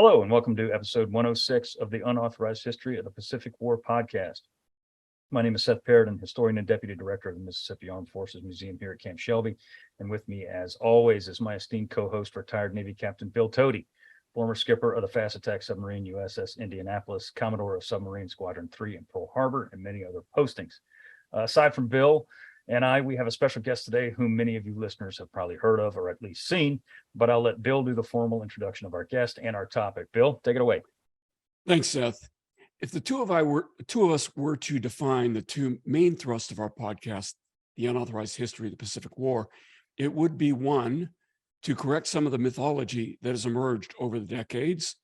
Hello, and welcome to episode 106 of the Unauthorized History of the Pacific War podcast. My name is Seth Parrott, historian and deputy director of the Mississippi Armed Forces Museum here at Camp Shelby. And with me, as always, is my esteemed co-host, retired Navy Captain Bill Tody, former skipper of the fast attack submarine USS Indianapolis, Commodore of Submarine Squadron 3 in Pearl Harbor, and many other postings. Aside from Bill and I, we have a special guest today whom many of you listeners have probably heard of or at least seen, but I'll let Bill do the formal introduction of our guest and our topic. Bill, take it away. Thanks, Seth. If the two of us were to define the two main thrusts of our podcast, the Unauthorized History of the Pacific War, it would be one, to correct some of the mythology that has emerged over the decades,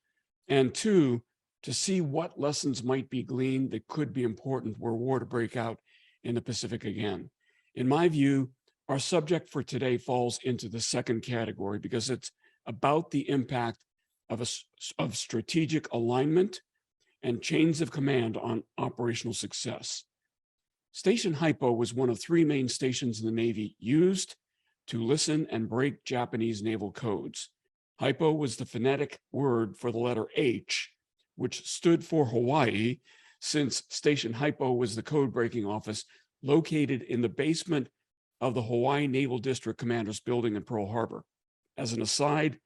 and two, to see what lessons might be gleaned that could be important were war to break out in the Pacific again. In my view, our subject for today falls into the second category because it's about the impact of strategic alignment and chains of command on operational success. Station HYPO was one of three main stations in the Navy used to listen and break Japanese naval codes. HYPO was the phonetic word for the letter H, which stood for Hawaii, since Station HYPO was the code-breaking office located in the basement of the Hawaii Naval District Commander's building in Pearl Harbor. As an aside,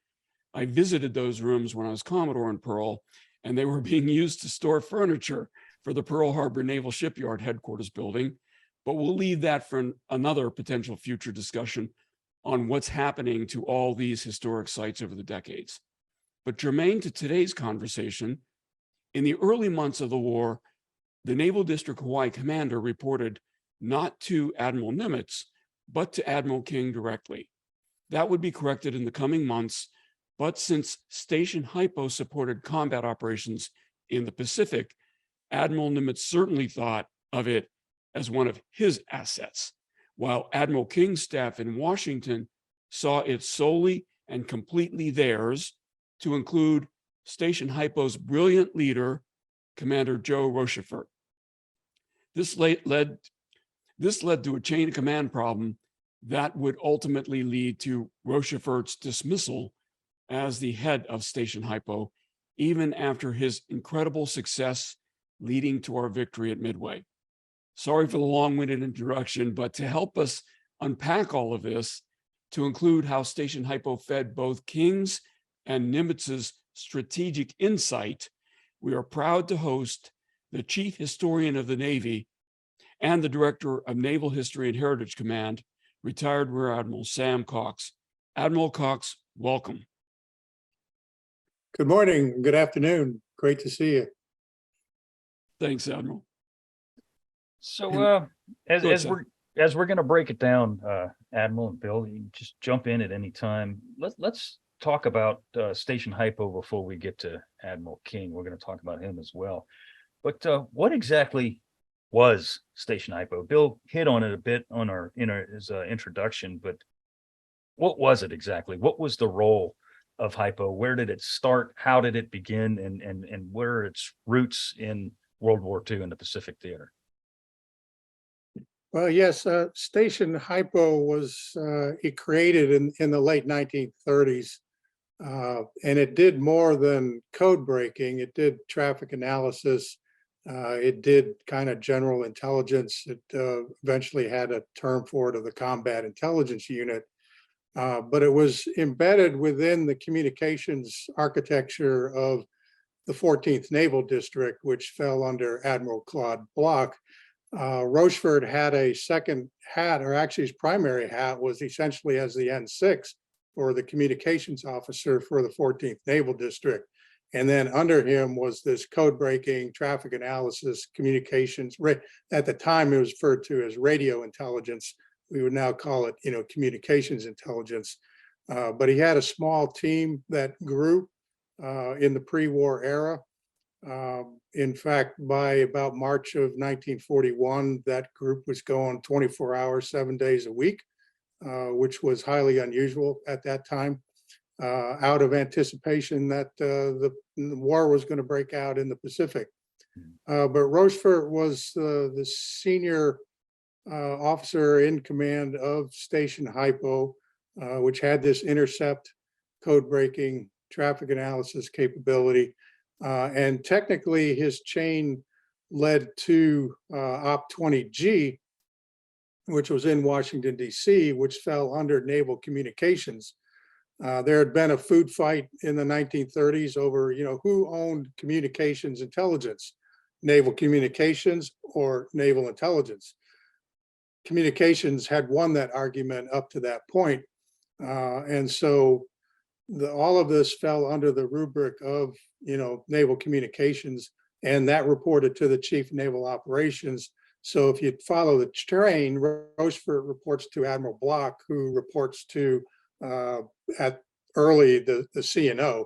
I visited those rooms when I was Commodore in Pearl, and they were being used to store furniture for the Pearl Harbor Naval Shipyard headquarters building, but we'll leave that for another potential future discussion on what's happening to all these historic sites over the decades. But germane to today's conversation, in the early months of the war, the Naval District Hawaii commander reported not to Admiral Nimitz, but to Admiral King directly. That would be corrected in the coming months, but since Station HYPO supported combat operations in the Pacific, Admiral Nimitz certainly thought of it as one of his assets, while Admiral King's staff in Washington saw it solely and completely theirs, to include Station HYPO's brilliant leader, Commander Joe Rochefort. This led to a chain of command problem that would ultimately lead to Rochefort's dismissal as the head of Station HYPO, even after his incredible success leading to our victory at Midway. Sorry for the long-winded introduction, but to help us unpack all of this, to include how Station HYPO fed both King's and Nimitz's strategic insight, we are proud to host the Chief Historian of the Navy and the Director of Naval History and Heritage Command, retired Rear Admiral Sam Cox. Admiral Cox, welcome. Good morning, good afternoon. Great to see you. Thanks, Admiral. So as we're going to break it down, Admiral and Bill, you can just jump in at any time. Let's talk about Station HYPO before we get to Admiral King. We're going to talk about him as well. But what exactly was Station HYPO? Bill hit on it a bit on his introduction, but what was it exactly? What was the role of HYPO? Where did it start? How did it begin? And where are its roots in World War II in the Pacific theater? Well, yes, Station HYPO was created in the late 1930s, and it did more than code breaking. It did traffic analysis. It did kind of general intelligence. It eventually had a term for it of the Combat Intelligence Unit, but it was embedded within the communications architecture of the 14th Naval District, which fell under Admiral Claude Bloch. Rochefort had a second hat, or actually his primary hat was essentially as the N6 or the communications officer for the 14th Naval District. And then under him was this code breaking, traffic analysis, communications. At the time, it was referred to as radio intelligence. We would now call it, communications intelligence. But he had a small team that grew in the pre-war era. In fact, by about March of 1941, that group was going 24 hours, 7 days a week, which was highly unusual at that time. Out of anticipation that the war was going to break out in the Pacific. But Rochefort was the senior officer in command of Station HYPO, which had this intercept, code breaking, traffic analysis capability. And technically his chain led to Op 20G, which was in Washington, D.C., which fell under naval communications. There had been a food fight in the 1930s over, who owned communications intelligence, naval communications or naval intelligence. Communications had won that argument up to that point. And so all of this fell under the rubric of, naval communications, and that reported to the Chief of Naval Operations. So if you follow the train, Rochefort reports to Admiral Block, who reports to at early the CNO,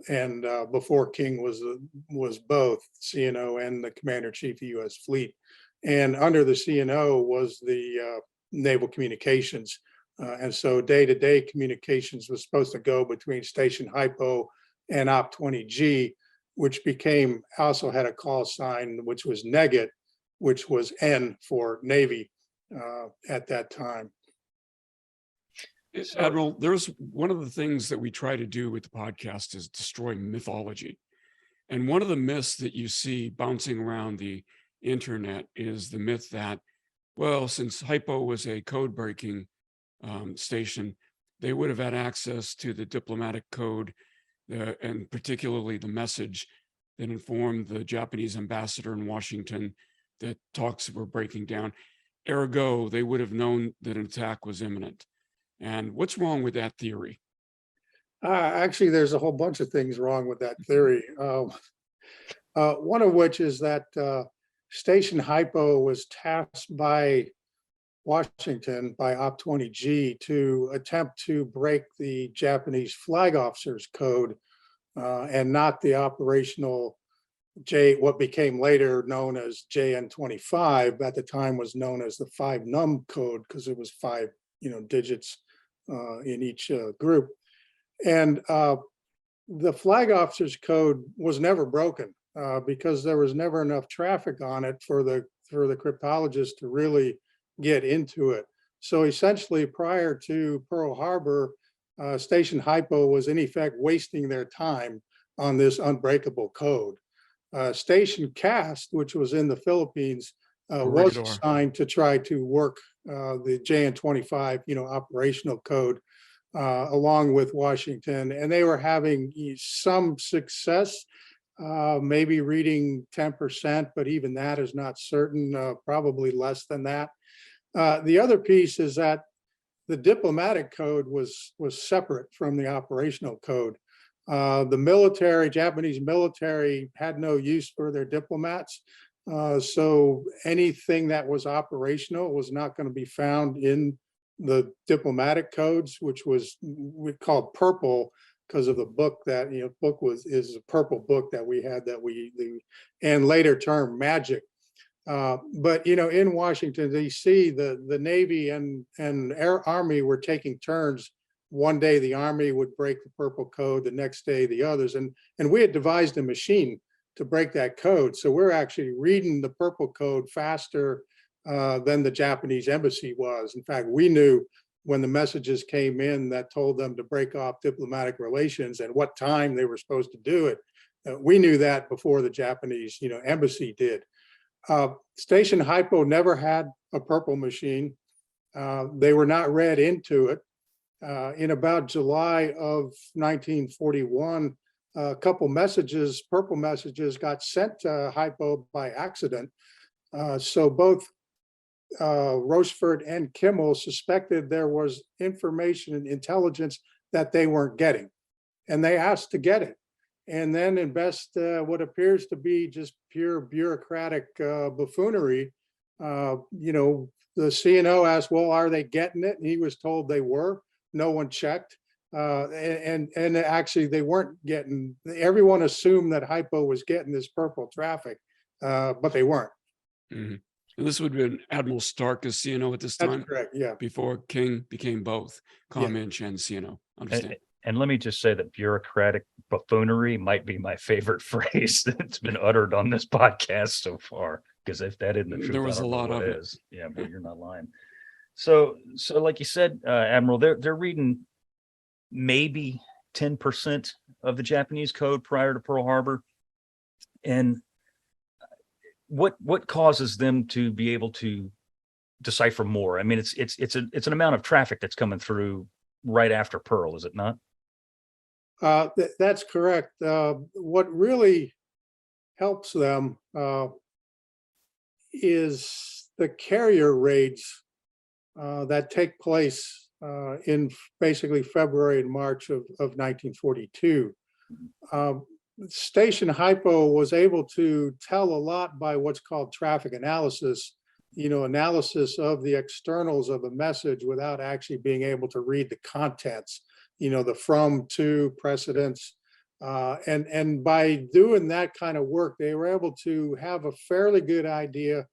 and before King was both CNO and the Commander-in-Chief of U.S. Fleet. And under the CNO was the Naval Communications. And so day-to-day communications was supposed to go between Station HYPO and Op 20G, which also had a call sign, which was Negat, which was N for Navy at that time. Admiral, there's one of the things that we try to do with the podcast is destroy mythology. And one of the myths that you see bouncing around the internet is the myth that, well, since HYPO was a code breaking station, they would have had access to the diplomatic code and particularly the message that informed the Japanese ambassador in Washington that talks were breaking down. Ergo, they would have known that an attack was imminent. And what's wrong with that theory? Actually, there's a whole bunch of things wrong with that theory. One of which is that Station HYPO was tasked by Washington, by Op 20G, to attempt to break the Japanese flag officers code and not the operational what became later known as JN25, at the time was known as the 5-num code because it was 5 digits in each group. And the flag officers code was never broken because there was never enough traffic on it for the cryptologists to really get into it. So essentially, prior to Pearl Harbor, Station HYPO was in effect wasting their time on this unbreakable code. Station CAST, which was in the Philippines, was assigned to try to work the JN25, operational code along with Washington, and they were having some success, maybe reading 10%, but even that is not certain, probably less than that. The other piece is that the diplomatic code was separate from the operational code. The Japanese military had no use for their diplomats. So anything that was operational was not going to be found in the diplomatic codes, which we called purple because of the book that, is a purple book that we had and later term magic. But, in Washington, D.C., the Navy and Army were taking turns. One day the Army would break the purple code, the next day the others. And we had devised a machine to break that code. So we're actually reading the purple code faster than the Japanese embassy was. In fact, we knew when the messages came in that told them to break off diplomatic relations and what time they were supposed to do it. We knew that before the Japanese, embassy did. Station HYPO never had a purple machine. They were not read into it. In about July of 1941, a couple purple messages got sent to HYPO by accident. So both Rochefort and Kimmel suspected there was information and intelligence that they weren't getting, and they asked to get it. And then in best what appears to be just pure bureaucratic buffoonery, the CNO asked, well, are they getting it? And he was told they were. No one checked. And actually they weren't getting, everyone assumed that HYPO was getting this purple traffic, but they weren't. Mm-hmm. And this would have been Admiral Stark as CNO at this time? That's correct, yeah. Before King became both ComInch and CNO. Understand. And let me just say that bureaucratic buffoonery might be my favorite phrase that's been uttered on this podcast so far, because if that isn't the truth, there was a lot of it. Yeah, but you're not lying. So like you said, Admiral, they're reading maybe 10% of the Japanese code prior to Pearl Harbor. And what causes them to be able to decipher more? I mean, it's an amount of traffic that's coming through right after Pearl, is it not? That's correct. What really helps them is the carrier raids that take place in basically February and March of 1942. Station HYPO was able to tell a lot by what's called traffic analysis, analysis of the externals of a message without actually being able to read the contents, the from, to, precedents. And by doing that kind of work, they were able to have a fairly good idea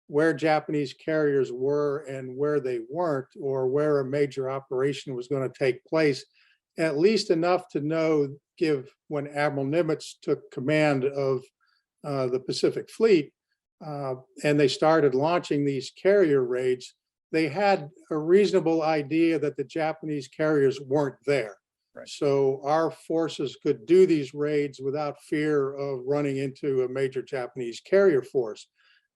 where Japanese carriers were and where they weren't, or where a major operation was going to take place, at least enough to give when Admiral Nimitz took command of the Pacific Fleet, and they started launching these carrier raids, they had a reasonable idea that the Japanese carriers weren't there. Right. So our forces could do these raids without fear of running into a major Japanese carrier force.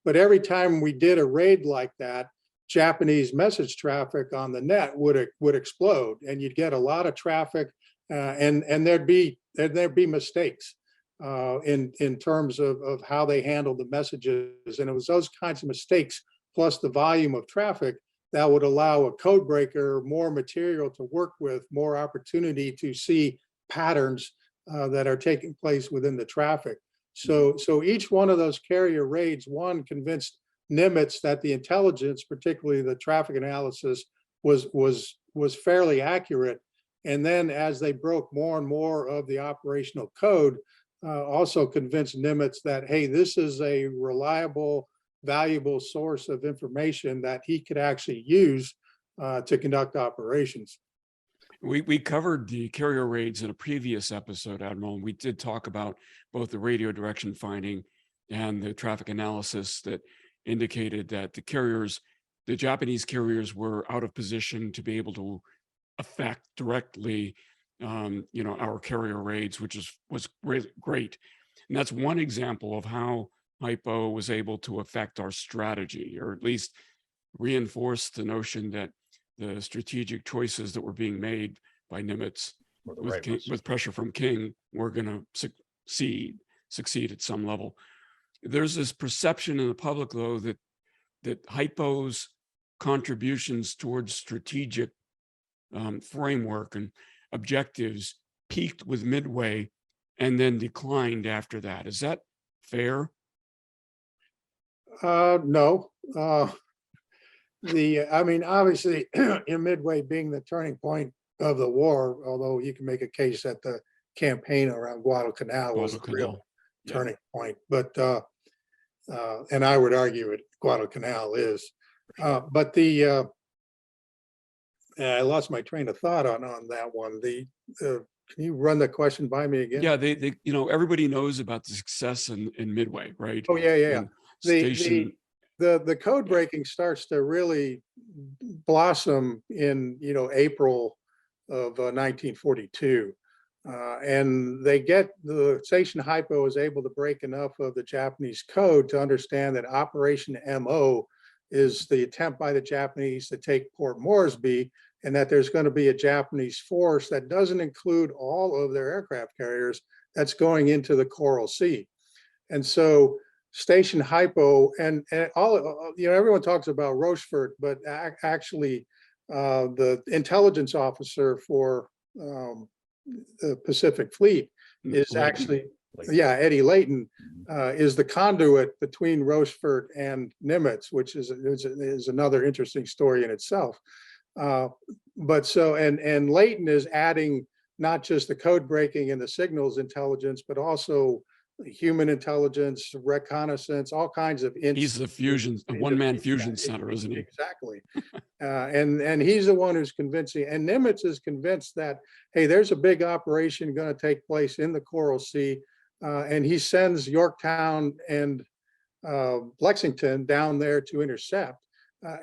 But every time we did a raid like that, Japanese message traffic on the net would explode, and you'd get a lot of traffic, and there'd be mistakes in terms of how they handled the messages. And it was those kinds of mistakes, plus the volume of traffic, that would allow a code breaker more material to work with, more opportunity to see patterns that are taking place within the traffic. So each one of those carrier raids, one, convinced Nimitz that the intelligence, particularly the traffic analysis, was fairly accurate. And then as they broke more and more of the operational code, also convinced Nimitz that, hey, this is a reliable, valuable source of information that he could actually use to conduct operations. We covered the carrier raids in a previous episode, Admiral, and we did talk about both the radio direction finding and the traffic analysis that indicated that the Japanese carriers were out of position to be able to affect directly, our carrier raids, which was great. And that's one example of how HYPO was able to affect our strategy, or at least reinforce the notion that the strategic choices that were being made by Nimitz with pressure from King were going to succeed at some level. There's this perception in the public, though, that HYPO's contributions towards strategic framework and objectives peaked with Midway and then declined after that. Is that fair? No. Obviously, in Midway being the turning point of the war, although you can make a case that the campaign around Guadalcanal was the real turning point. But and I would argue it Guadalcanal is. But I lost my train of thought on that one. Can you run the question by me again? Yeah, they everybody knows about the success in Midway, right? Oh yeah. The code Yeah. breaking starts to really blossom in April of 1942, and the Station HYPO is able to break enough of the Japanese code to understand that Operation MO is the attempt by the Japanese to take Port Moresby, and that there's going to be a Japanese force that doesn't include all of their aircraft carriers that's going into the Coral Sea. And so Station HYPO and all, everyone talks about Rochefort, but actually the intelligence officer for the Pacific Fleet is Layton. actually, Eddie Layton is the conduit between Rochefort and Nimitz, which is another interesting story in itself. And Layton is adding not just the code breaking and the signals intelligence, but also human intelligence, reconnaissance, all kinds of. He's the one-man fusion center, isn't he? Exactly. And he's the one who's convincing, and Nimitz is convinced that, hey, there's a big operation going to take place in the Coral Sea, and he sends Yorktown and Lexington down there to intercept.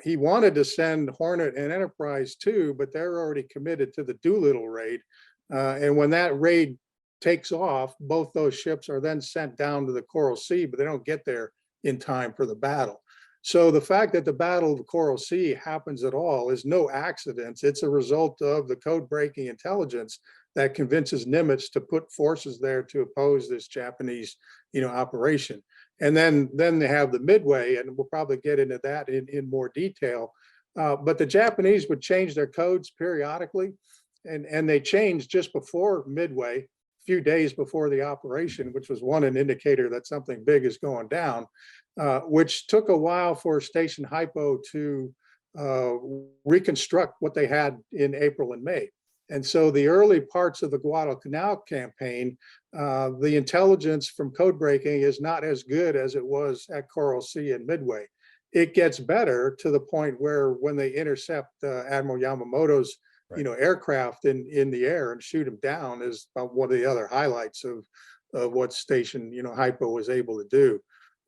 He wanted to send Hornet and Enterprise too, but they're already committed to the Doolittle raid. And when that raid takes off, both those ships are then sent down to the Coral Sea, but they don't get there in time for the battle. So the fact that the Battle of the Coral Sea happens at all is no accident. It's a result of the code-breaking intelligence that convinces Nimitz to put forces there to oppose this Japanese, operation. And then they have the Midway, and we'll probably get into that in more detail. But the Japanese would change their codes periodically, and they changed just before Midway, a few days before the operation, which was an indicator that something big is going down, which took a while for Station HYPO to reconstruct what they had in April and May. And so the early parts of the Guadalcanal campaign, the intelligence from code breaking is not as good as it was at Coral Sea and Midway. It gets better to the point where when they intercept Admiral Yamamoto's aircraft in the air and shoot him down is about one of the other highlights of what Station HYPO was able to do.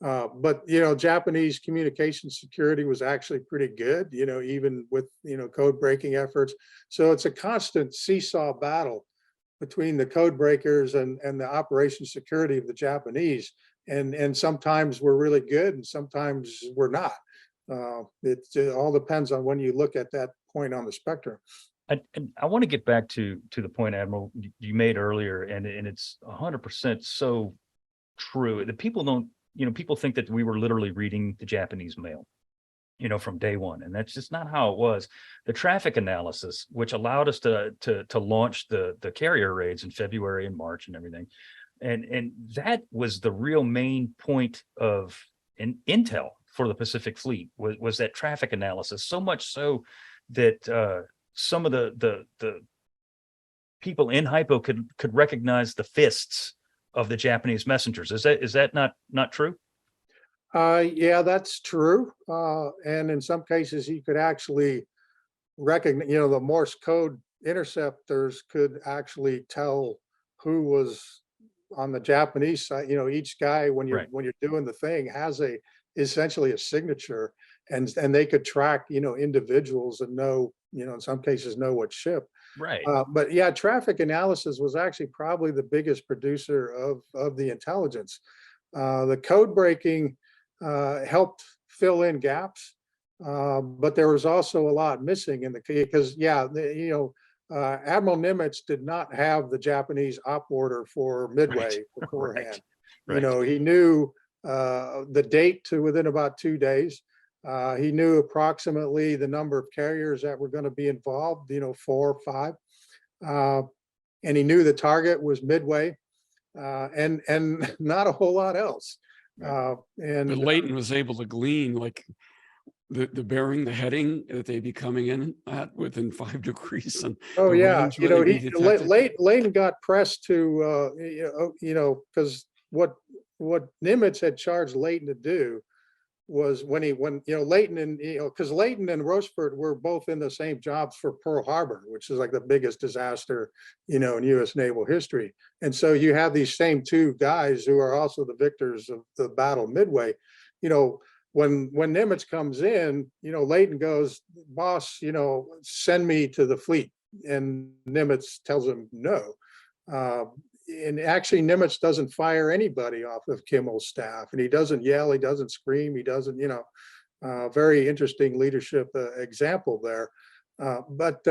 But Japanese communication security was actually pretty good, even with code breaking efforts. So it's a constant seesaw battle between the code breakers and the operation security of the Japanese. And sometimes we're really good and sometimes we're not. It all depends on when you look at that point on the spectrum. I want to get back to the point, Admiral, you made earlier, and it's 100% so true. The people don't, people think that we were literally reading the Japanese mail, from day one, and that's just not how it was. The traffic analysis, which allowed us to launch the carrier raids in February and March and everything, and that was the real main point of intel for the Pacific Fleet was that traffic analysis. So much so that some of the people in HYPO could recognize the fists of the Japanese messengers. Is that not true? Yeah, that's true. And in some cases, you could actually recognize, the Morse code interceptors could actually tell who was on the Japanese side. Each guy, when you're doing the thing, has essentially a signature, and they could track, individuals and know, in some cases know what ship. Right. But yeah, traffic analysis was actually probably the biggest producer of the intelligence. The code breaking helped fill in gaps, but there was also a lot missing in because Admiral Nimitz did not have the Japanese op order for Midway beforehand. Right. He knew the date to within about 2 days. He knew approximately the number of carriers that were going to be involved, 4 or 5. And he knew the target was Midway, and not a whole lot else. But Layton was able to glean like the bearing, the heading that they'd be coming in at within 5 degrees. And Layton got pressed to, because what Nimitz had charged Layton to do was when Layton and because Layton and Rochefort were both in the same jobs for Pearl Harbor, which is like the biggest disaster in U.S. naval history. And so you have these same 2 guys who are also the victors of the Battle of Midway. When Nimitz comes in, Layton goes, "Boss, send me to the fleet," and Nimitz tells him no. And actually, Nimitz doesn't fire anybody off of Kimmel's staff, and he doesn't yell, he doesn't scream, he doesn't, very interesting leadership example there. But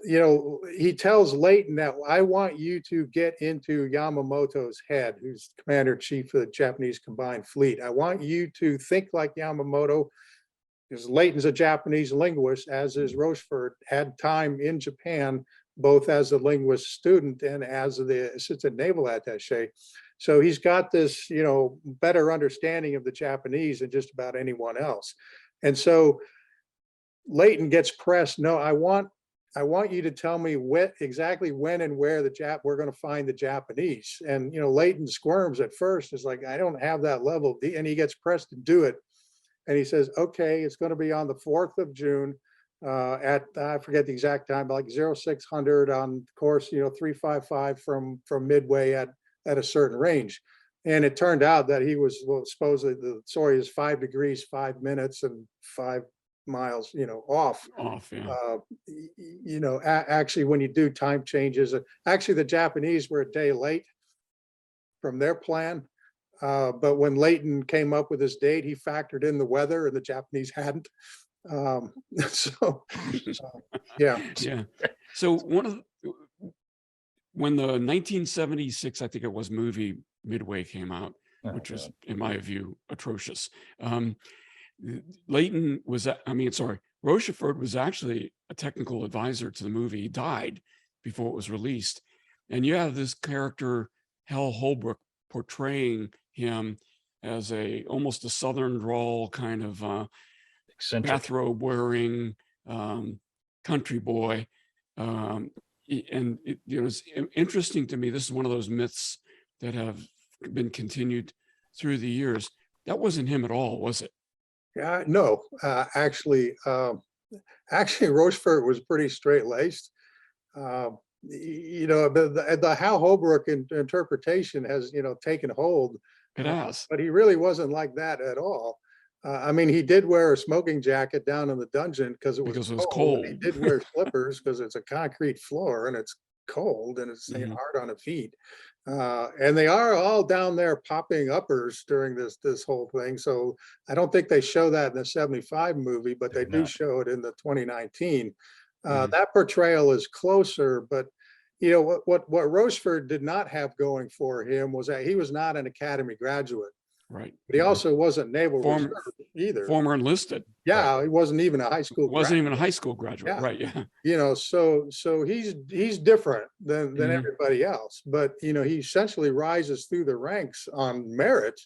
he tells Layton that I want you to get into Yamamoto's head, who's commander-in-chief of the Japanese Combined Fleet. I want you to think like Yamamoto, because Layton's a Japanese linguist, as is Rochefort, had time in Japan both as a linguist student and as the assistant naval attaché. So he's got this, better understanding of the Japanese than just about anyone else. And so Layton gets pressed, "No, I want you to tell me exactly when and where we're going to find the Japanese." And, Layton squirms at first. It's like, I don't have that level. And he gets pressed to do it. And he says, "Okay, it's going to be on the 4th of June. At I forget the exact time, but like 0600 on course, 355 from Midway at a certain range." And it turned out that he was supposedly the story is 5 degrees, 5 minutes, and 5 miles, off. Yeah. Actually, when you do time changes, actually the Japanese were a day late from their plan. But when Layton came up with his date, he factored in the weather, and the Japanese hadn't. So yeah. Yeah. So when the 1976, I think it was, movie Midway came out, which was, in my view, atrocious. Layton was, Rochefort was actually a technical advisor to the movie. He died before it was released. And you have this character, Hal Holbrook, portraying him as almost a Southern drawl kind of bathrobe wearing country boy. And it was interesting to me. This is one of those myths that have been continued through the years. That wasn't him at all, was it? Yeah, no, actually, Rochefort was pretty straight-laced. The Hal Holbrook interpretation has, taken hold. It has. But he really wasn't like that at all. He did wear a smoking jacket down in the dungeon because it was cold. He did wear slippers because it's a concrete floor and it's cold and it's hard on the feet. And they are all down there popping uppers during this whole thing. So I don't think they show that in the 75 movie, but they do show it in the 2019. That portrayal is closer, but what Rochefort did not have going for him was that he was not an academy graduate. Right. But he also wasn't Naval Reserve either. Former enlisted. Yeah, right. He wasn't even a high school graduate. Wasn't even a high school graduate. Yeah. Right. Yeah. So he's different than everybody else. But he essentially rises through the ranks on merit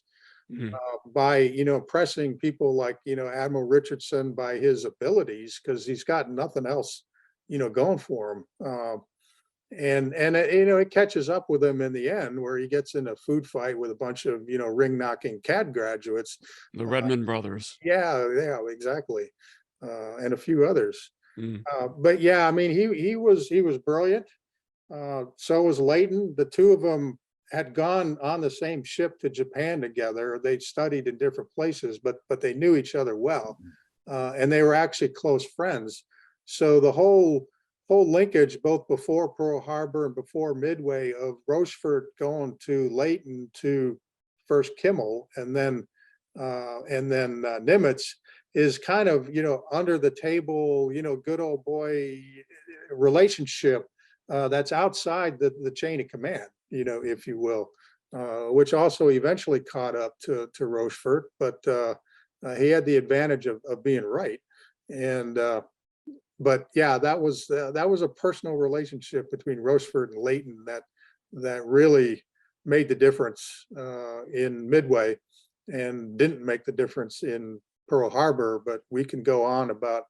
by impressing people like Admiral Richardson by his abilities, because he's got nothing else going for him. And it catches up with him in the end, where he gets in a food fight with a bunch of ring knocking CAD graduates, the Redmond brothers. Yeah, exactly, and a few others. But yeah, he was brilliant. So was Layton. The two of them had gone on the same ship to Japan together. They'd studied in different places, but they knew each other well, and they were actually close friends. So the whole linkage, both before Pearl Harbor and before Midway, of Rochefort going to Layton to first Kimmel and then Nimitz, is kind of under the table, good old boy relationship that's outside the chain of command, if you will, which also eventually caught up to Rochefort, but he had the advantage of being right. And but yeah, that was a personal relationship between Rochefort and Layton that really made the difference in Midway, and didn't make the difference in Pearl Harbor. But we can go on about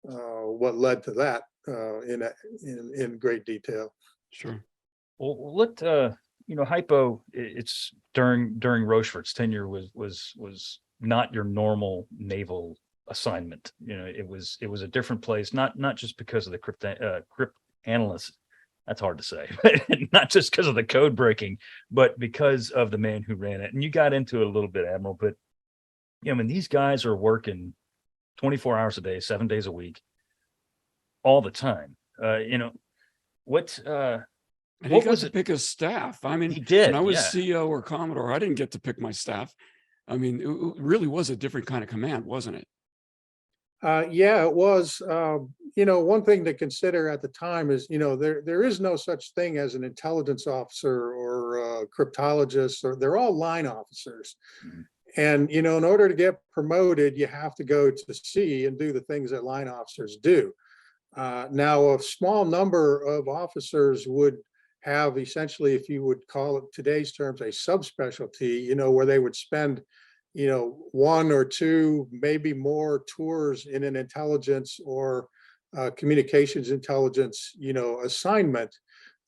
what led to that in great detail. Sure. Well, let HYPO. It's during Rochefort's tenure was not your normal naval assignment. It was a different place, not just because of the crypt analysts. That's hard to say, not just because of the code breaking, but because of the man who ran it. And you got into it a little bit, Admiral, but these guys are working 24 hours a day, 7 days a week, all the time. What and he got to pick his staff. He did. When I was CO or Commodore, I didn't get to pick my staff. It really was a different kind of command, wasn't it? Yeah, it was. One thing to consider at the time is, there is no such thing as an intelligence officer or a cryptologist, or they're all line officers. And, in order to get promoted, you have to go to sea and do the things that line officers do. Now, a small number of officers would have, essentially, if you would call it today's terms, a subspecialty, where they would spend one or two, maybe more tours in an intelligence or communications intelligence, assignment.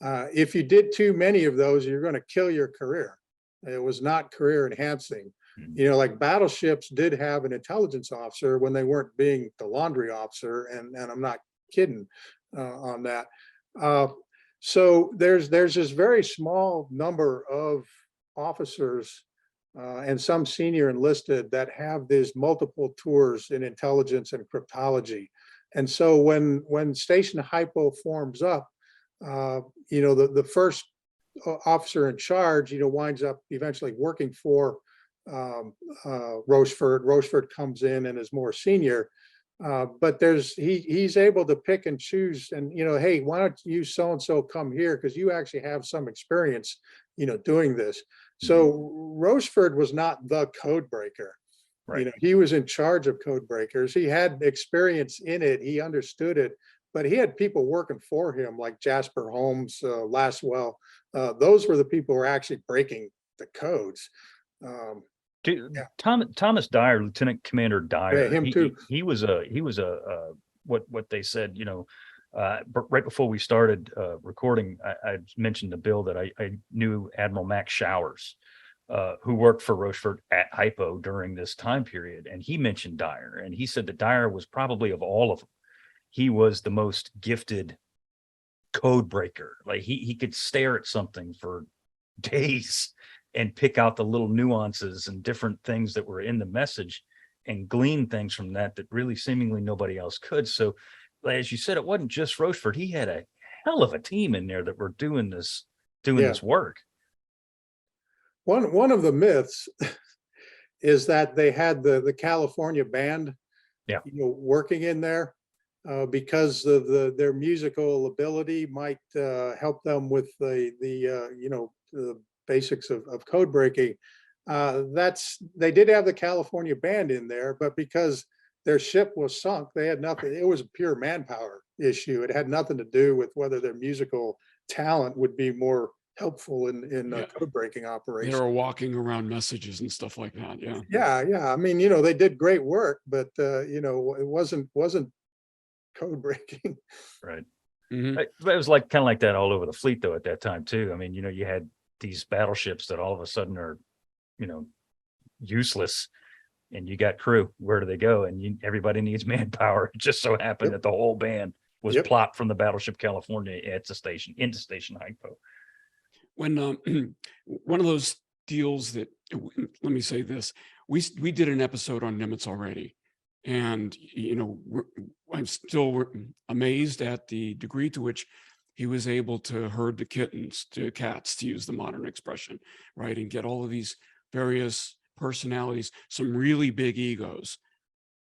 If you did too many of those, you're going to kill your career. It was not career enhancing. Like battleships did have an intelligence officer when they weren't being the laundry officer, and I'm not kidding on that. So there's this very small number of officers and some senior enlisted that have these multiple tours in intelligence and cryptology. And so when Station HYPO forms up, the first officer in charge, winds up eventually working for Rochefort. Rochefort comes in and is more senior, but he's able to pick and choose, and hey, why don't you so and so come here, because you actually have some experience doing this. So Rochefort was not the code breaker. Right. He was in charge of code breakers. He had experience in it. He understood it, but he had people working for him like Jasper Holmes, Laswell. Those were the people who were actually breaking the codes. Thomas Dyer, Lieutenant Commander Dyer, Yeah, him too. He was what they said, right before we started recording, I mentioned to Bill that I knew Admiral Max Showers, who worked for Rochefort at HYPO during this time period. And he mentioned Dyer, and he said that Dyer was probably, of all of them, he was the most gifted code breaker. Like he could stare at something for days and pick out the little nuances and different things that were in the message and glean things from that really seemingly nobody else could. So as you said, it wasn't just Rochefort. He had a hell of a team in there that were doing this work. One of the myths is that they had the California band, working in there, because of their musical ability might help them with the basics of code breaking. They did have the California band in there, but because their ship was sunk, they had nothing. It was a pure manpower issue. It had nothing to do with whether their musical talent would be more helpful in code breaking operations. They were walking around messages and stuff like that. Yeah. I mean, they did great work, but it wasn't code breaking. Right. Mm-hmm. It was kind of like that all over the fleet, though, at that time too. I mean, you had these battleships that all of a sudden are, useless, and you got crew. Where do they go? And everybody needs manpower. It just so happened that the whole band was plopped from the battleship California into Station HYPO. When one of those deals that, let me say this, we did an episode on Nimitz already, and I'm still amazed at the degree to which he was able to herd the cats, to use the modern expression, right, and get all of these various personalities, some really big egos,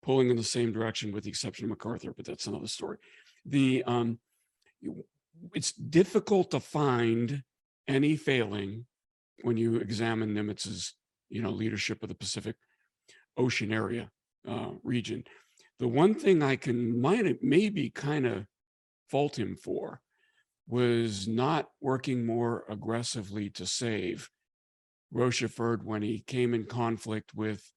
pulling in the same direction, with the exception of MacArthur, but that's another story. It's difficult to find any failing when you examine Nimitz's, leadership of the Pacific Ocean area region. The one thing I might maybe kind of fault him for was not working more aggressively to save Rochefort when he came in conflict with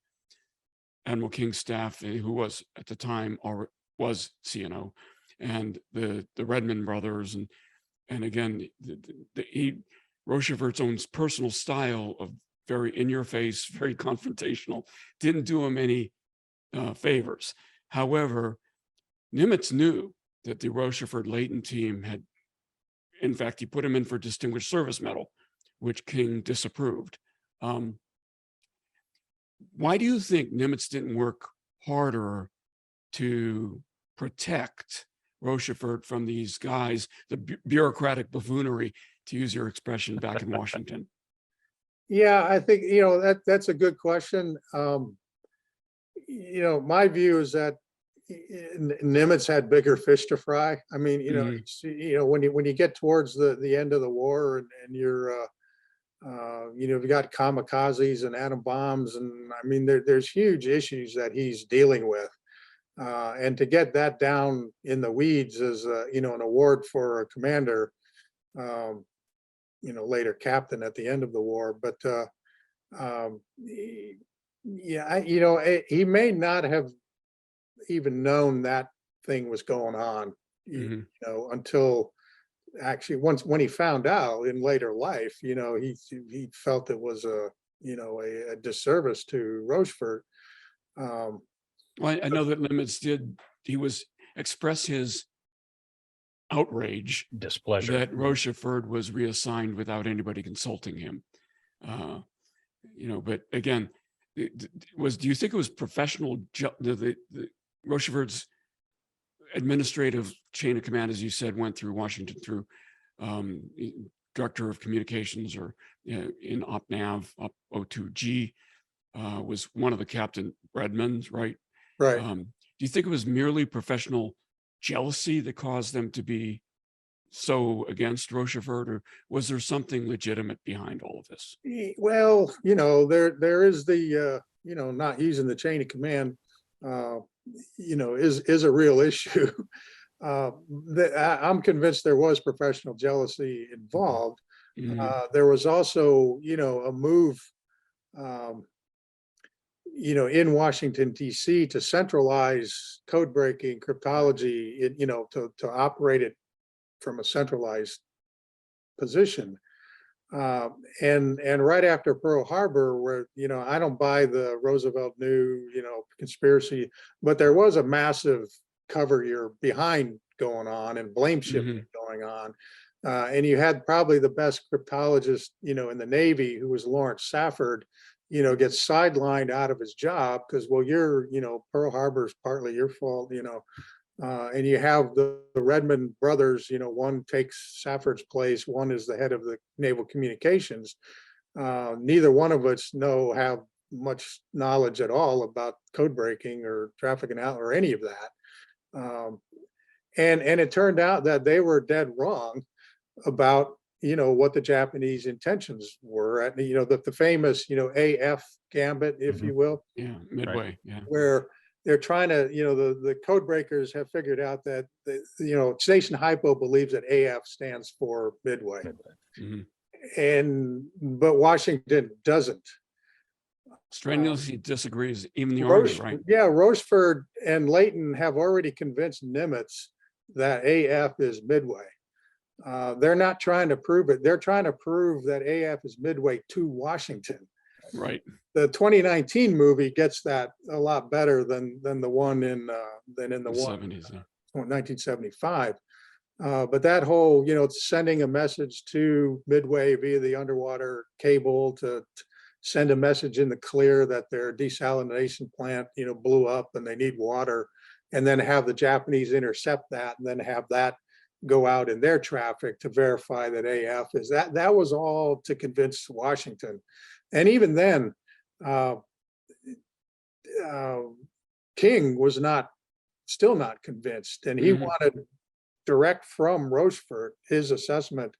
Admiral King's staff, who was at the time or was CNO, and the Redmond brothers, and again, Rochefort's own personal style of very in-your-face, very confrontational, didn't do him any favors. However, Nimitz knew that the Rochefort Layton team had, in fact, he put him in for Distinguished Service Medal, which King disapproved. Why do you think Nimitz didn't work harder to protect Rochefort from these guys, the bureaucratic buffoonery, to use your expression, back in Washington? Yeah, I think, that's a good question. My view is that Nimitz had bigger fish to fry. I mean, when you get towards the end of the war, and you're, you've got kamikazes and atom bombs, and I mean, there's huge issues that he's dealing with. And to get that down in the weeds is, an award for a commander, later captain at the end of the war. But he may not have even known that thing was going on, until actually when he found out in later life, he felt it was a disservice to Rochefort. Well, I know that Nimitz express his outrage, displeasure, that Rochefort was reassigned without anybody consulting him. but again, do you think it was professional, the Rochefort's administrative chain of command, as you said, went through Washington through director of communications, or in OpNav, Op 02G, was one of the Captain Redmonds, right? Right. Do you think it was merely professional jealousy that caused them to be so against Rochefort, or was there something legitimate behind all of this? Well, there is the, not using the chain of command, is a real issue. I'm convinced there was professional jealousy involved. There was also, a move, in Washington, D.C. to centralize code breaking cryptology, to operate it from a centralized position. And right after Pearl Harbor, where, I don't buy the Roosevelt knew, conspiracy, but there was a massive cover your behind going on and blame shifting going on. And you had probably the best cryptologist, in the Navy, who was Lawrence Safford, gets sidelined out of his job because, well, Pearl Harbor's partly your fault, and you have the Redmond brothers, one takes Safford's place, one is the head of the Naval Communications. Neither one of us have much knowledge at all about code breaking or trafficking out or any of that. And it turned out that they were dead wrong about, what the Japanese intentions were at, the famous, AF gambit, if you will. Yeah, Midway, yeah. Where they're trying to, the code breakers have figured out that, Station HYPO believes that AF stands for Midway. But Washington doesn't. Strenuously disagrees, even the Army, right? Yeah, Rochefort and Layton have already convinced Nimitz that AF is Midway. They're not trying to prove it. They're trying to prove that AF is Midway to Washington. Right. The 2019 movie gets that a lot better than the one in the 70s, 1975. But that whole, it's sending a message to Midway via the underwater cable to send a message in the clear that their desalination plant, blew up and they need water, and then have the Japanese intercept that and then have that go out in their traffic to verify that AF is that. That was all to convince Washington. And even then, King was still not convinced, and he wanted direct from Rochefort his assessment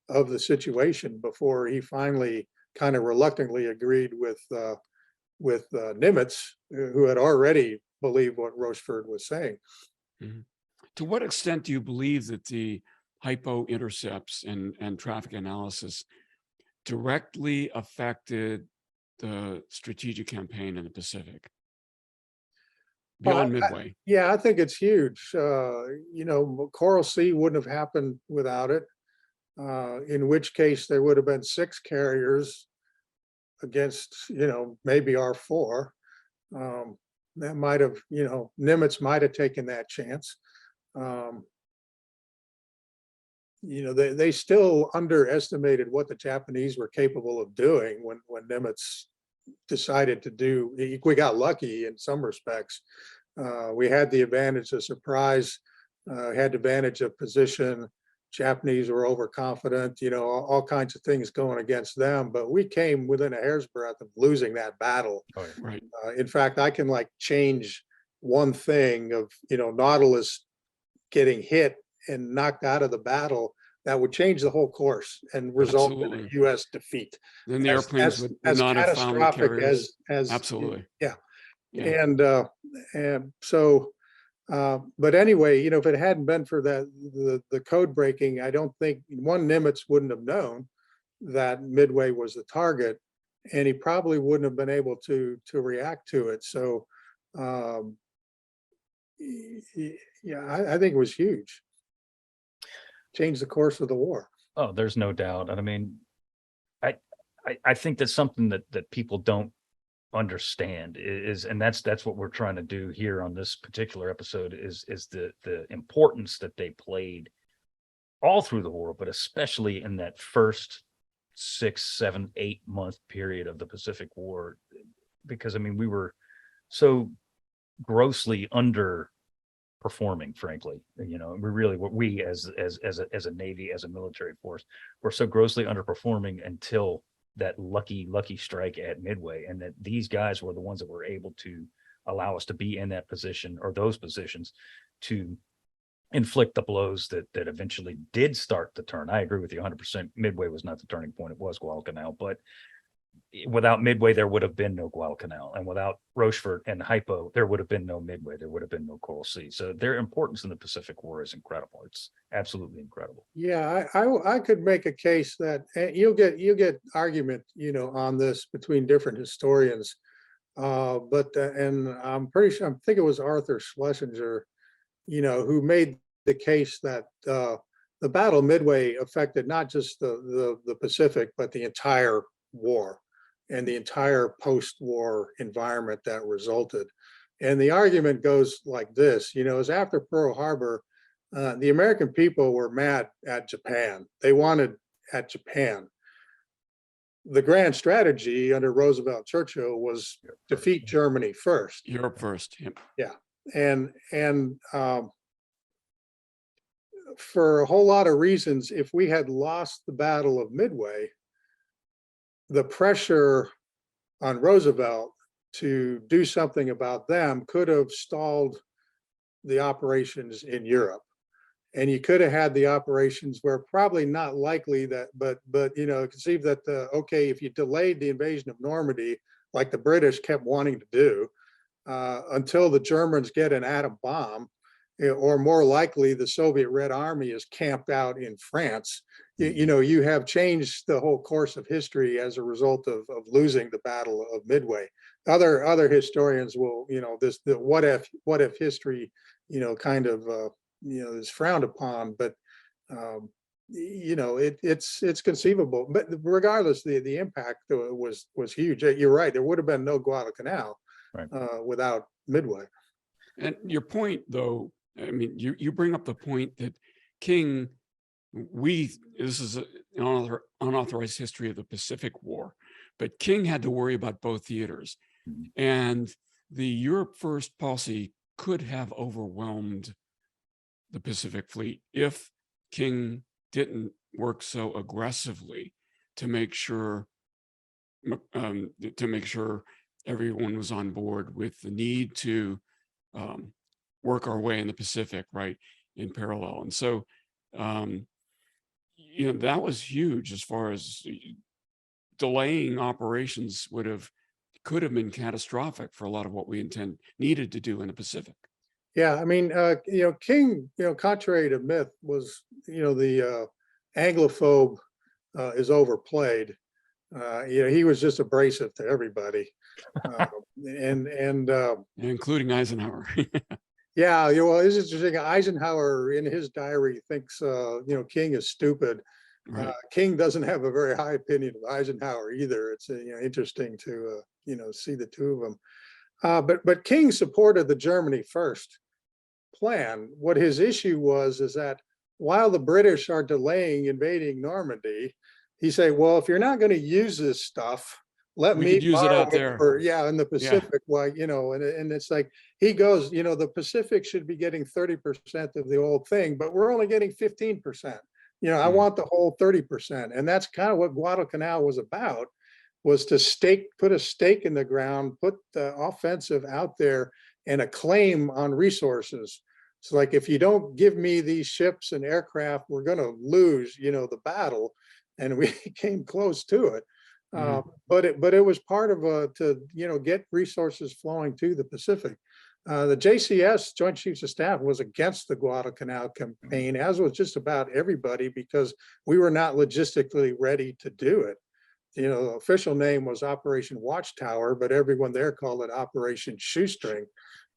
of the situation before he finally kind of reluctantly agreed with Nimitz, who had already believed what Rochefort was saying. To what extent do you believe that the HYPO intercepts and traffic analysis directly affected the strategic campaign in the Pacific beyond Midway? I think it's huge. Coral Sea wouldn't have happened without it, in which case there would have been 6 carriers against, maybe our 4. That might have, Nimitz might have taken that chance. They still underestimated what the Japanese were capable of doing when Nimitz decided to do. We got lucky in some respects. We had the advantage of surprise, had the advantage of position. Japanese were overconfident, all kinds of things going against them, but we came within a hair's breadth of losing that battle. Oh, yeah. Right. In fact, I can change one thing of, Nautilus getting hit and knocked out of the battle, that would change the whole course and result in a U.S. defeat. Then the airplanes would not have found the carriers. Absolutely. Yeah. And so, but anyway, if it hadn't been for the code breaking, I don't think Nimitz wouldn't have known that Midway was the target, and he probably wouldn't have been able to react to it. So, I think it was huge. Changed the course of the war. Oh, there's no doubt. And I mean, I think that's something that people don't understand is, and that's what we're trying to do here on this particular episode is the importance that they played all through the war, but especially in that first 6, 7, 8 month period of the Pacific War, because I mean, we were so grossly underperforming, frankly. You know, we as a Navy, as a military force, were so grossly underperforming until that lucky strike at Midway, and that these guys were the ones that were able to allow us to be in that position, or those positions, to inflict the blows that eventually did start the turn. I agree with you 100%. Midway was not the turning point; it was Guadalcanal. But without Midway, there would have been no Guadalcanal, and without Rochefort and HYPO, there would have been no Midway. There would have been no Coral Sea. So their importance in the Pacific War is incredible. It's absolutely incredible. Yeah, I could make a case that you'll get argument, you know, on this between different historians. And I'm pretty sure, I think it was Arthur Schlesinger, you know, who made the case that the Battle of Midway affected not just the Pacific, but the entire war and the entire post-war environment that resulted. And the argument goes like this, you know, is after Pearl Harbor, the American people were mad at Japan. They wanted at Japan. The grand strategy under Roosevelt and Churchill was defeat Germany first. Europe first. Yep. Yeah. And for a whole lot of reasons, if we had lost the Battle of Midway, the pressure on Roosevelt to do something about them could have stalled the operations in Europe. And you could have had the operations where probably not likely that, but you know, conceive that okay, if you delayed the invasion of Normandy, like the British kept wanting to do, until the Germans get an atom bomb, or more likely the Soviet Red Army is camped out in France, you know, you have changed the whole course of history as a result of losing the Battle of Midway. Other historians will, you know, the what if history, you know, kind of you know, is frowned upon, but you know, it's conceivable. But regardless, the impact was huge. You're right. There would have been no Guadalcanal without Midway. And your point, though, I mean, you bring up the point that King, this is an unauthorized history of the Pacific War, but King had to worry about both theaters, and the Europe first policy could have overwhelmed the Pacific Fleet if King didn't work so aggressively to make sure everyone was on board with the need to work our way in the Pacific, right, in parallel. And so, you know, that was huge as far as delaying operations could have been catastrophic for a lot of what we needed to do in the Pacific. Yeah, I mean, you know, King, you know, contrary to myth, was, you know, the Anglophobe is overplayed. You know, he was just abrasive to everybody, and including Eisenhower. Yeah, you know, well, it's interesting. Eisenhower, in his diary, thinks you know, King is stupid. Right. King doesn't have a very high opinion of Eisenhower either. It's you know, interesting to you know, see the two of them. But King supported the Germany first plan. What his issue is that while the British are delaying invading Normandy, he said, well, if you're not going to use this stuff, let me use it out there. In the Pacific. Well, you know, and it's like, he goes, you know, the Pacific should be getting 30% of the whole thing, but we're only getting 15%. You know, I want the whole 30%. And that's kind of what Guadalcanal was about, was to put a stake in the ground, put the offensive out there, and a claim on resources. So like, if you don't give me these ships and aircraft, we're going to lose, you know, the battle. And we came close to it. But it was part of to, you know, get resources flowing to the Pacific. The JCS, Joint Chiefs of Staff, was against the Guadalcanal campaign, as was just about everybody, because we were not logistically ready to do it. You know, the official name was Operation Watchtower, but everyone there called it Operation Shoestring.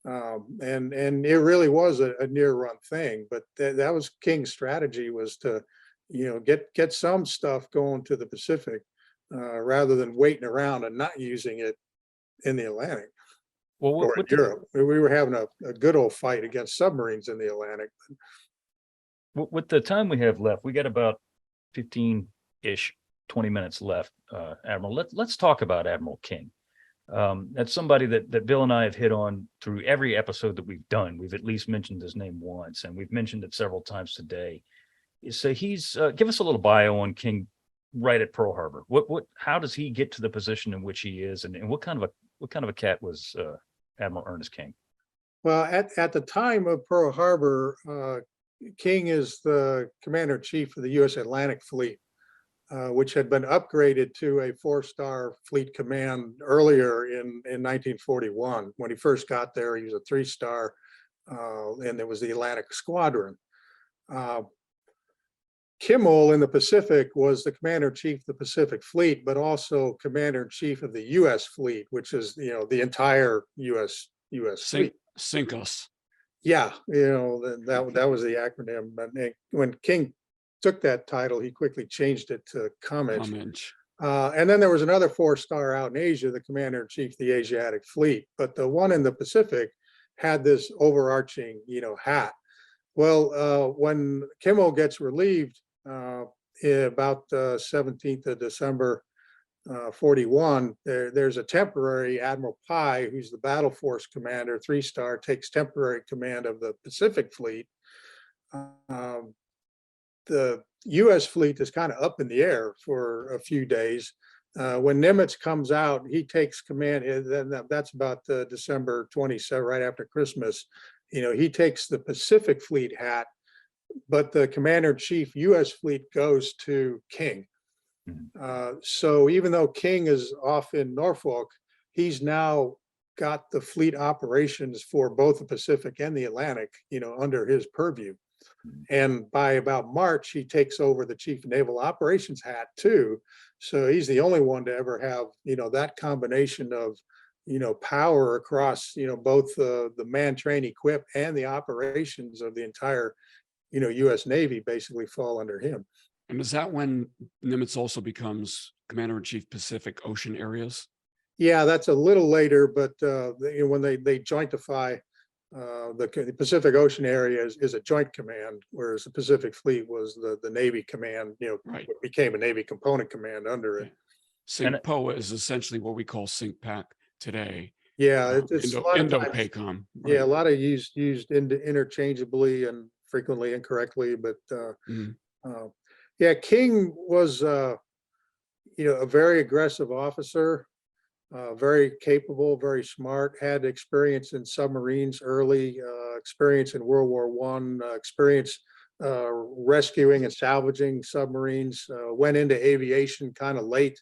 And it really was a near run thing, but that was King's strategy, was to, you know, get some stuff going to the Pacific, rather than waiting around and not using it in the Atlantic. Well, or in Europe. We were having a good old fight against submarines in the Atlantic. With the time we have left, we got about 15-ish 20 minutes left, Admiral. Let's talk about Admiral King. That's somebody that Bill and I have hit on through every episode that we've done. We've at least mentioned his name once, and we've mentioned it several times today. So he's give us a little bio on King right at Pearl Harbor. How does he get to the position in which he is, and what kind of a cat was Admiral Ernest King? Well, at the time of Pearl Harbor, King is the commander-in-chief of the U.S. Atlantic Fleet, which had been upgraded to a 4-star fleet command earlier in 1941. When he first got there, he was a 3-star, and it was the Atlantic Squadron. Kimmel in the Pacific was the commander-in-chief of the Pacific Fleet, but also commander-in-chief of the U.S. Fleet, which is, the entire U.S. fleet. Sink us. Yeah, that was the acronym. But when King took that title, he quickly changed it to Cummins. And then there was another 4-star out in Asia, the commander-in-chief of the Asiatic Fleet. But the one in the Pacific had this overarching, hat. Well, when Kimmel gets relieved about the 17th of December, 41, there's a temporary Admiral Pye, who's the battle force commander, 3-star, takes temporary command of the Pacific Fleet. The U.S. fleet is kind of up in the air for a few days. When Nimitz comes out, he takes command. That's about December 27, right after Christmas. He takes the Pacific Fleet hat, but the commander-in-chief U.S. fleet goes to King. So even though King is off in Norfolk, he's now got the fleet operations for both the Pacific and the Atlantic, under his purview. And by about March, he takes over the Chief of Naval Operations hat too. So he's the only one to ever have, that combination of, power across, both the man, train, equip, and the operations of the entire, U.S. Navy basically fall under him. And is that when Nimitz also becomes commander-in-chief Pacific Ocean areas? Yeah, that's a little later, but when they jointify, the Pacific Ocean area is a joint command, whereas the Pacific Fleet was the Navy command, Right. became a Navy component command under it. SINCPO is essentially what we call SINCPAC today. Yeah, it's Indo-PACOM. Right? Yeah, a lot of used interchangeably and frequently incorrectly, but yeah, King was a very aggressive officer. Very capable, very smart, had experience in submarines early, experience in World War I, experience rescuing and salvaging submarines, went into aviation kind of late.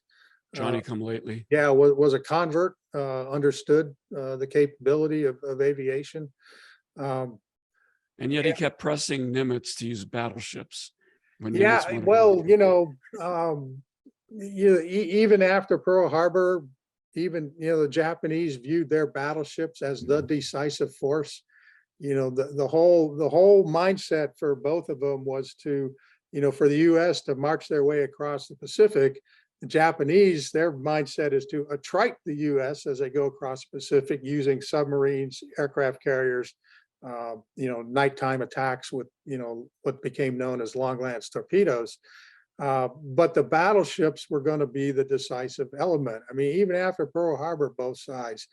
Johnny come lately. Yeah, was a convert, understood the capability of aviation. And yet he kept pressing Nimitz to use battleships. Yeah, well, even after Pearl Harbor, even the Japanese viewed their battleships as the decisive force. The whole mindset for both of them was to, for the U.S. to march their way across the Pacific. The Japanese, their mindset is to attrite the U.S. as they go across the Pacific using submarines, aircraft carriers, nighttime attacks with what became known as long lance torpedoes. But the battleships were going to be the decisive element. I mean, even after Pearl Harbor, both sides.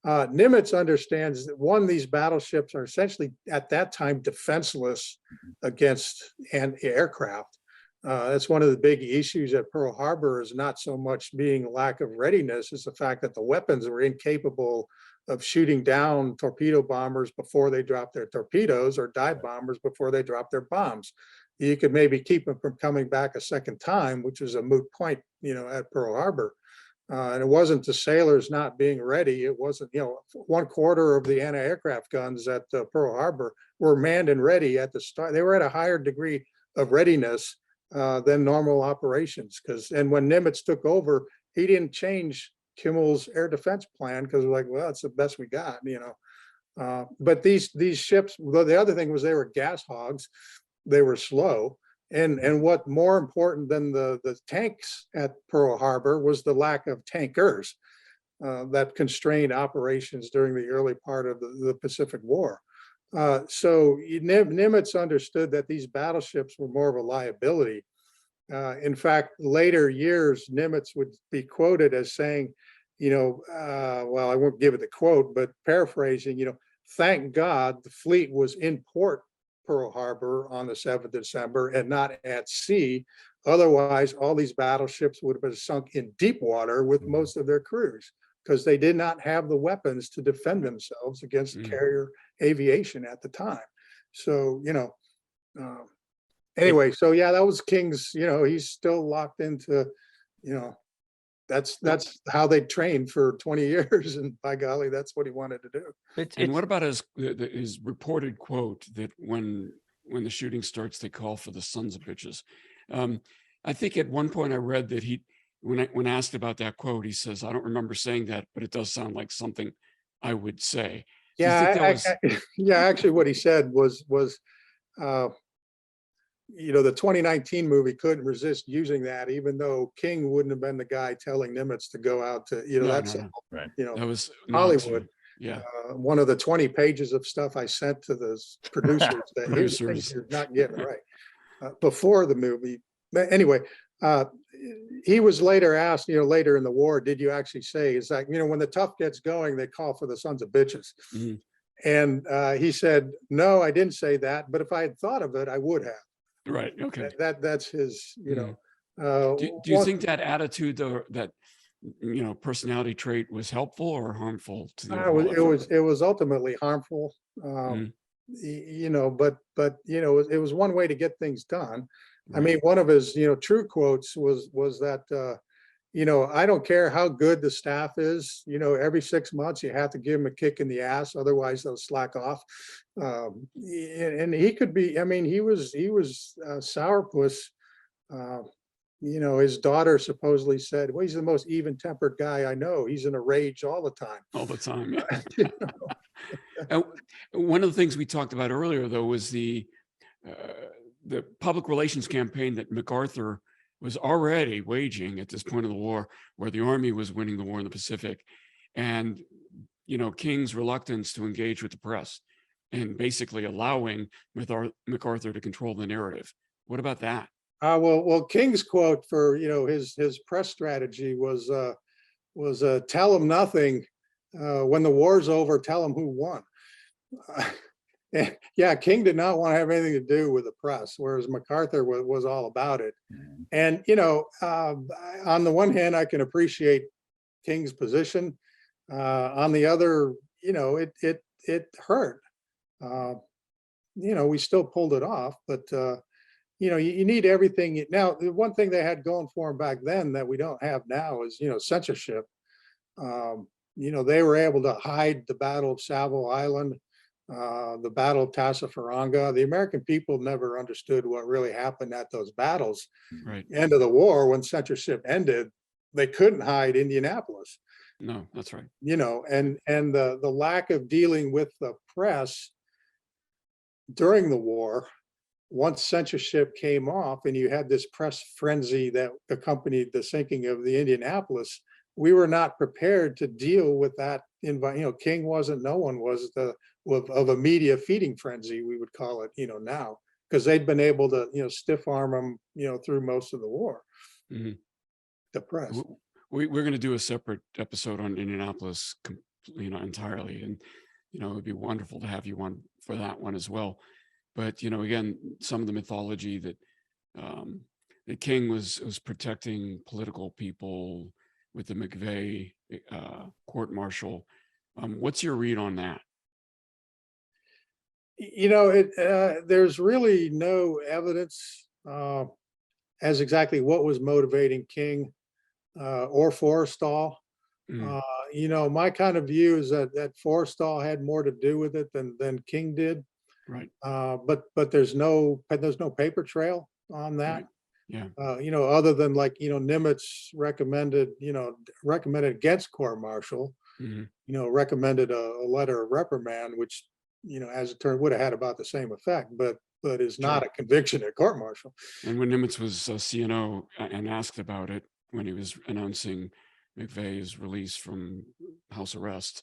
Nimitz understands that these battleships are essentially at that time defenseless against aircraft. That's one of the big issues at Pearl Harbor, is not so much being lack of readiness, is the fact that the weapons were incapable of shooting down torpedo bombers before they dropped their torpedoes, or dive bombers before they dropped their bombs. You could maybe keep them from coming back a second time, which was a moot point, at Pearl Harbor. And it wasn't the sailors not being ready. It wasn't, 1/4 of the anti-aircraft guns at Pearl Harbor were manned and ready at the start. They were at a higher degree of readiness than normal operations. And when Nimitz took over, he didn't change Kimmel's air defense plan, because we're like, well, it's the best we got, But these ships, the other thing was they were gas hogs. They were slow. And what more important than the tanks at Pearl Harbor was the lack of tankers that constrained operations during the early part of the Pacific War. So Nimitz understood that these battleships were more of a liability. In fact, later years, Nimitz would be quoted as saying, well, I won't give it the quote, but paraphrasing, thank God the fleet was in port Pearl Harbor on the 7th of December and not at sea. Otherwise, all these battleships would have been sunk in deep water with most of their crews, because they did not have the weapons to defend themselves against carrier aviation at the time. So, anyway, so yeah, that was King's, he's still locked into, that's how they trained for 20 years. And by golly, that's what he wanted to do. And what about his reported quote that when the shooting starts, they call for the sons of bitches? I think at one point I read that when asked about that quote, he says, "I don't remember saying that, but it does sound like something I would say." Yeah, actually what he said was the 2019 movie couldn't resist using that, even though King wouldn't have been the guy telling Nimitz to go out to, Right. That was Hollywood. Yeah. One of the 20 pages of stuff I sent to the producers that you're not getting right before the movie. But anyway, he was later asked, later in the war, did you actually say, is that, when the tough gets going, they call for the sons of bitches. Mm-hmm. And he said, no, I didn't say that, but if I had thought of it, I would have. Right. Okay. That's his, do you think that attitude, or that, personality trait was helpful or harmful to the it was ultimately harmful. But it was one way to get things done. Right. I mean, one of his, true quotes was that, I don't care how good the staff is, every 6 months you have to give them a kick in the ass, otherwise they'll slack off. And he could be, he was sourpuss. His daughter supposedly said, well, he's the most even-tempered guy I know. He's in a rage all the time. All the time, yeah. And one of the things we talked about earlier, though, was the public relations campaign that MacArthur was already waging at this point of the war, where the Army was winning the war in the Pacific, and King's reluctance to engage with the press and basically allowing MacArthur to control the narrative. What about that? Well, King's quote for his press strategy was tell him nothing. When the war's over, tell him who won. Yeah, King did not want to have anything to do with the press, whereas MacArthur was all about it. And on the one hand, I can appreciate King's position. On the other, it hurt. We still pulled it off, but you need everything. Now, the one thing they had going for them back then that we don't have now is censorship. They were able to hide the Battle of Savo Island, the Battle of Tassafaronga. The American people never understood what really happened at those battles. Right. End of the war, when censorship ended, they couldn't hide Indianapolis. No, that's right. And the lack of dealing with the press during the war, once censorship came off and you had this press frenzy that accompanied the sinking of the Indianapolis, we were not prepared to deal with that. King wasn't, no one was of a media feeding frenzy, we would call it, now, because they'd been able to, stiff arm them, through most of the war. Mm-hmm. The press. We're going to do a separate episode on Indianapolis, entirely, and it would be wonderful to have you on for that one as well. But again, some of the mythology that the King was protecting political people with the McVeigh court-martial. What's your read on that? There's really no evidence as exactly what was motivating King or Forrestal. My kind of view is that Forrestal had more to do with it than King did. Right. But there's no paper trail on that. Right. Yeah. Other than Nimitz recommended against court-martial, recommended a letter of reprimand, which, as it turned, would have had about the same effect, but is not a conviction at court-martial. And when Nimitz was CNO and asked about it, when he was announcing McVeigh's release from house arrest,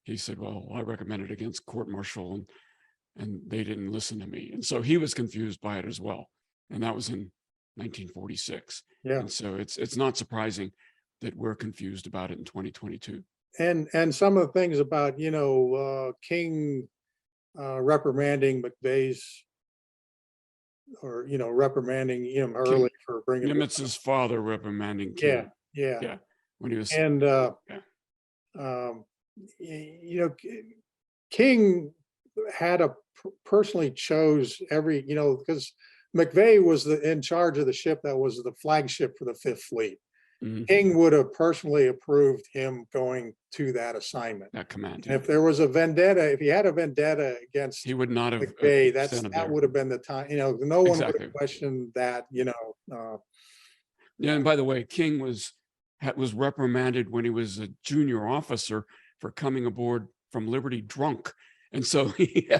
he said, well, I recommended against court-martial and they didn't listen to me. And so he was confused by it as well. And that was in 1946. Yeah. And so it's not surprising that we're confused about it in 2022. And some of the things about, King reprimanding McVeigh's, or, reprimanding him early for bringing. Nimitz's father reprimanding King. Yeah. When he was. And, um, King personally chose every, because McVeigh was in charge of the ship that was the flagship for the Fifth Fleet. Mhm. King would have personally approved him going to that assignment. That command. And if there was a vendetta, if he had a vendetta against He would not have. McVeigh, sent him that there. would have been the time, no one would Exactly. have questioned that, Yeah, and by the way, King was reprimanded when he was a junior officer for coming aboard from Liberty drunk. And so he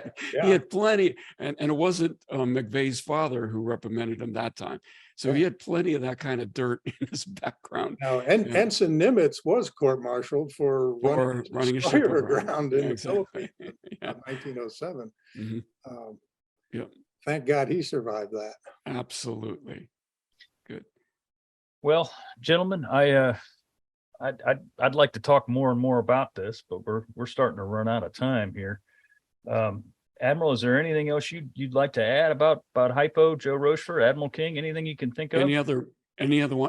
had plenty, and it wasn't McVeigh's father who reprimanded him that time. So he had plenty of that kind of dirt in his background. No, and Ensign Nimitz was court-martialed for running a ship aground in the Philippines in 1907. Yep. Thank God he survived that. Absolutely. Good. Well, gentlemen, I'd like to talk more and more about this, but we're starting to run out of time here. Admiral, is there anything else you'd like to add about HYPO, Joe Rochefort, Admiral King? Anything you can think of? Any other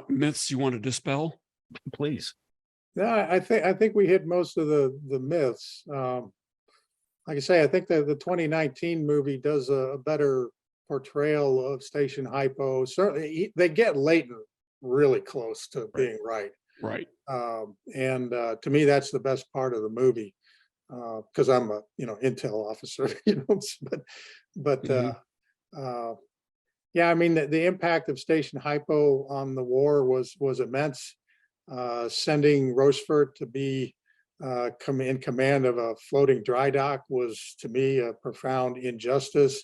myths you want to dispel? Please. No, I think we hit most of the myths. Like I say, I think the 2019 movie does a better portrayal of Station HYPO. Certainly, they get Layton really close to being right. Right. And to me, that's the best part of the movie, because I'm a intel officer, but yeah, I mean the impact of Station HYPO on the war was immense. Sending Rochefort to be in command of a floating dry dock was, to me, a profound injustice.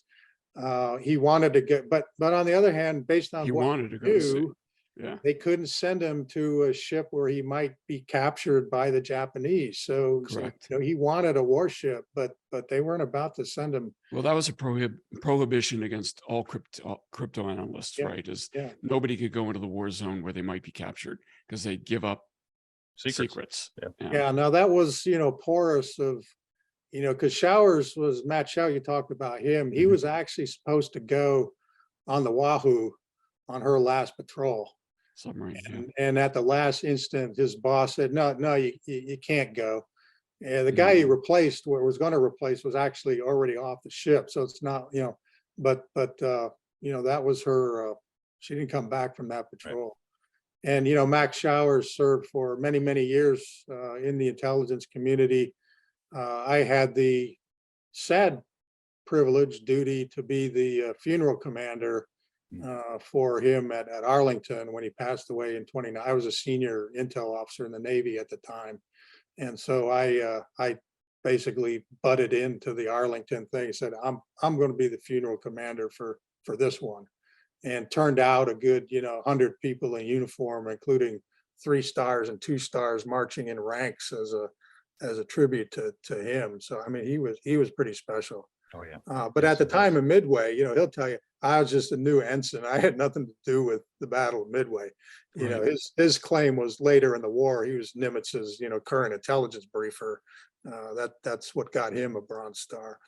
He wanted to get, but on the other hand, based on He what wanted to go he to sea. knew, Yeah. they couldn't send him to a ship where he might be captured by the Japanese. So Correct. he wanted a warship, but they weren't about to send him. Well, that was a prohibition against all crypto analysts, right? Nobody could go into the war zone where they might be captured because they give up secrets. Yeah. Now that was, porous of, because Matt Showers, you talked about him. He was actually supposed to go on the Wahoo on her last patrol. Submarine. And at the last instant, his boss said, no, you can't go. And the guy he replaced, was going to replace, was actually already off the ship. So it's not, but that was her, she didn't come back from that patrol. Right. And, Max Showers served for many, many years in the intelligence community. I had the sad duty to be the funeral commander for him at Arlington when he passed away in 29. I was a senior intel officer in the Navy at the time. And so I basically butted into the Arlington thing, said, I'm going to be the funeral commander for this one. And turned out a good, 100 people in uniform, including 3 stars and 2 stars marching in ranks as a tribute to him. So, I mean, he was pretty special. Oh yeah. But at the time of Midway, he'll tell you, I was just a new ensign. I had nothing to do with the Battle of Midway. His claim was later in the war. He was Nimitz's, current intelligence briefer. That's what got him a Bronze Star.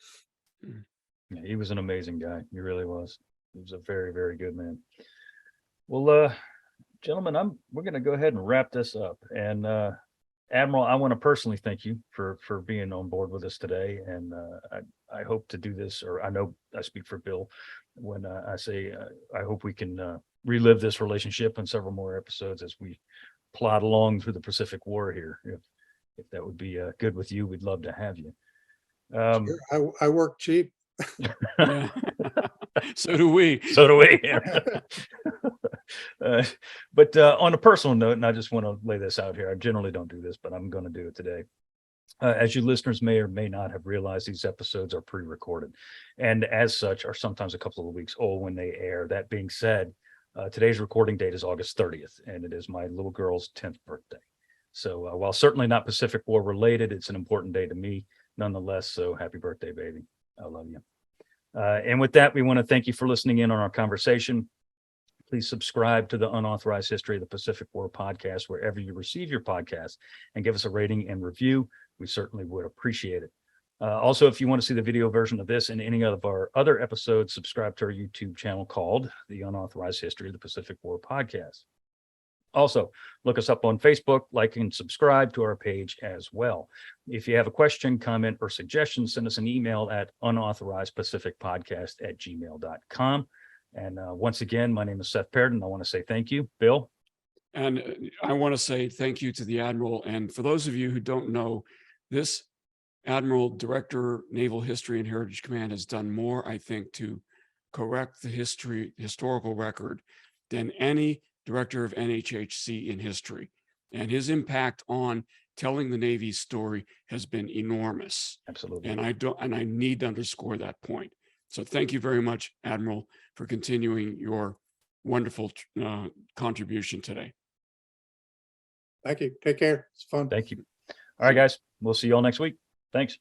Yeah, he was an amazing guy. He really was. He was a very, very good man. Well, gentlemen, we're going to go ahead and wrap this up. And Admiral, I want to personally thank you for being on board with us today. And I hope to do this, or I know I speak for Bill when I say I hope we can relive this relationship in several more episodes as we plod along through the Pacific War here. If that would be good with you, we'd love to have you. Sure. I work cheap. So do we. But on a personal note, and I just want to lay this out here, I generally don't do this, but I'm going to do it today. As you listeners may or may not have realized, these episodes are pre-recorded and as such are sometimes a couple of weeks old when they air. That being said, today's recording date is August 30th, and it is my little girl's 10th birthday. So while certainly not Pacific War related, it's an important day to me nonetheless. So happy birthday, baby. I love you. And with that, we want to thank you for listening in on our conversation. please subscribe to the Unauthorized History of the Pacific War podcast wherever you receive your podcast, and give us a rating and review. We certainly would appreciate it. Also, if you want to see the video version of this and any of our other episodes, subscribe to our YouTube channel called the Unauthorized History of the Pacific War podcast. Also, look us up on Facebook, like and subscribe to our page as well. If you have a question, comment, or suggestion, send us an email at unauthorizedpacificpodcast@gmail.com. And once again, my name is Seth Perrin. I want to say thank you, Bill. And I want to say thank you to the Admiral. And for those of you who don't know, this Admiral, Director, Naval History and Heritage Command has done more, I think, to correct the historical record than any director of NHHC in history. And his impact on telling the Navy's story has been enormous. Absolutely. And I need to underscore that point. So thank you very much, Admiral, for continuing your wonderful contribution today. Thank you. Take care. It's fun. Thank you. All right, guys. We'll see you all next week. Thanks.